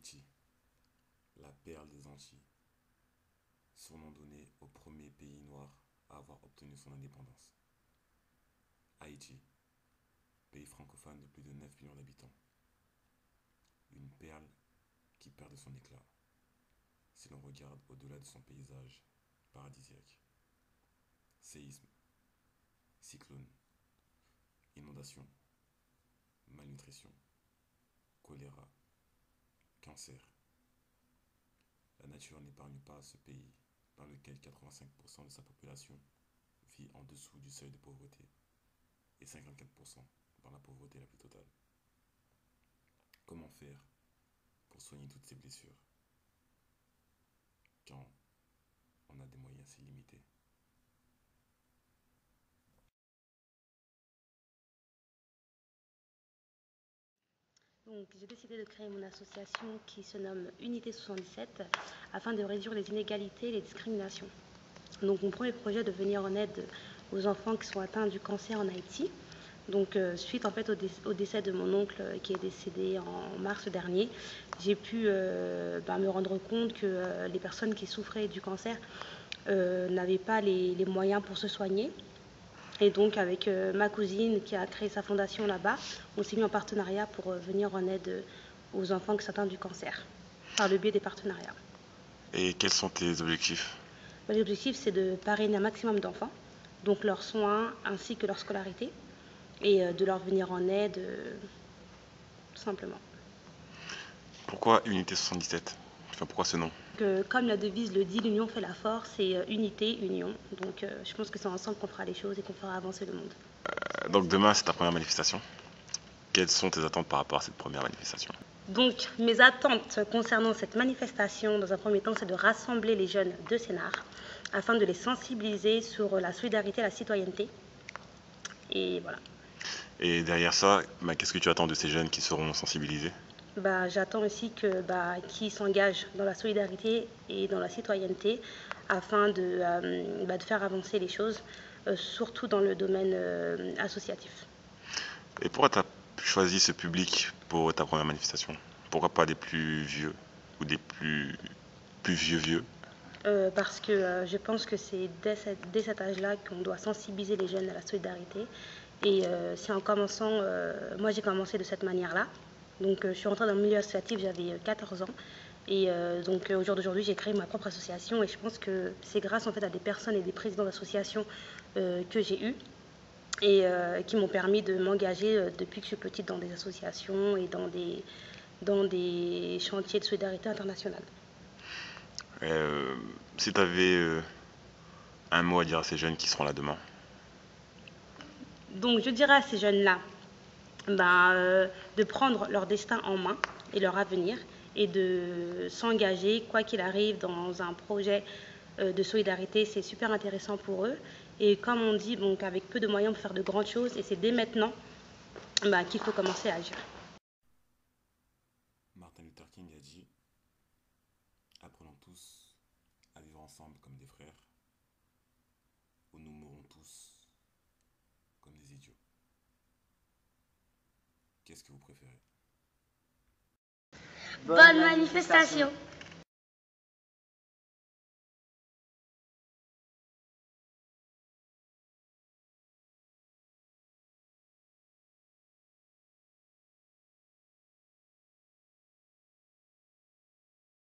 Haïti, la perle des Antilles, surnom donné au premier pays noir à avoir obtenu son indépendance. Haïti, pays francophone de plus de 9 millions d'habitants. Une perle qui perd de son éclat si l'on regarde au-delà de son paysage paradisiaque. Séisme, cyclone, inondation, malnutrition, choléra, cancer. La nature n'épargne pas ce pays dans lequel 85% de sa population vit en dessous du seuil de pauvreté et 54% dans la pauvreté la plus totale. Comment faire pour soigner toutes ces blessures quand on a des moyens si limités? Donc, j'ai décidé de créer mon association qui se nomme Unité 77 afin de réduire les inégalités et les discriminations. Donc, mon premier projet est de venir en aide aux enfants qui sont atteints du cancer en Haïti. Donc, suite en fait au décès de mon oncle qui est décédé en mars dernier, j'ai pu me rendre compte que les personnes qui souffraient du cancer n'avaient pas les moyens pour se soigner. Et donc, avec ma cousine qui a créé sa fondation là-bas, on s'est mis en partenariat pour venir en aide aux enfants qui sont atteints du cancer, par le biais des partenariats. Et quels sont tes objectifs? L'objectif, c'est de parrainer un maximum d'enfants, donc leurs soins ainsi que leur scolarité, et de leur venir en aide, tout simplement. Pourquoi Unité 77? Enfin, pourquoi ce nom? Comme la devise le dit, l'union fait la force, et unité, union. Donc je pense que c'est ensemble qu'on fera les choses et qu'on fera avancer le monde. Donc demain, c'est ta première manifestation. Quelles sont tes attentes par rapport à cette première manifestation? Donc, mes attentes concernant cette manifestation, dans un premier temps, c'est de rassembler les jeunes de Sénart afin de les sensibiliser sur la solidarité et la citoyenneté. Et voilà. Et derrière ça, qu'est-ce que tu attends de ces jeunes qui seront sensibilisés? J'attends aussi qu'ils s'engagent dans la solidarité et dans la citoyenneté afin de faire avancer les choses, surtout dans le domaine associatif. Et pourquoi tu as choisi ce public pour ta première manifestation? Pourquoi pas des plus vieux ou des plus vieux? Parce que je pense que c'est dès cet âge-là qu'on doit sensibiliser les jeunes à la solidarité. Et c'est en commençant, moi j'ai commencé de cette manière-là. Donc je suis rentrée dans le milieu associatif, j'avais 14 ans. Et donc au jour d'aujourd'hui, j'ai créé ma propre association. Et je pense que c'est grâce en fait à des personnes et des présidents d'associations que j'ai eus et qui m'ont permis de m'engager depuis que je suis petite dans des associations et dans des chantiers de solidarité internationale. Si tu avais un mot à dire à ces jeunes qui seront là demain? Donc je dirais à ces jeunes-là de prendre leur destin en main et leur avenir et de s'engager, quoi qu'il arrive, dans un projet de solidarité. C'est super intéressant pour eux. Et comme on dit, donc, avec peu de moyens, on peut faire de grandes choses. Et c'est dès maintenant qu'il faut commencer à agir. Martin Luther King a dit: apprenons tous à vivre ensemble comme des frères, ou nous mourrons tous comme des idiots. Qu'est-ce que vous préférez? Bonne manifestation!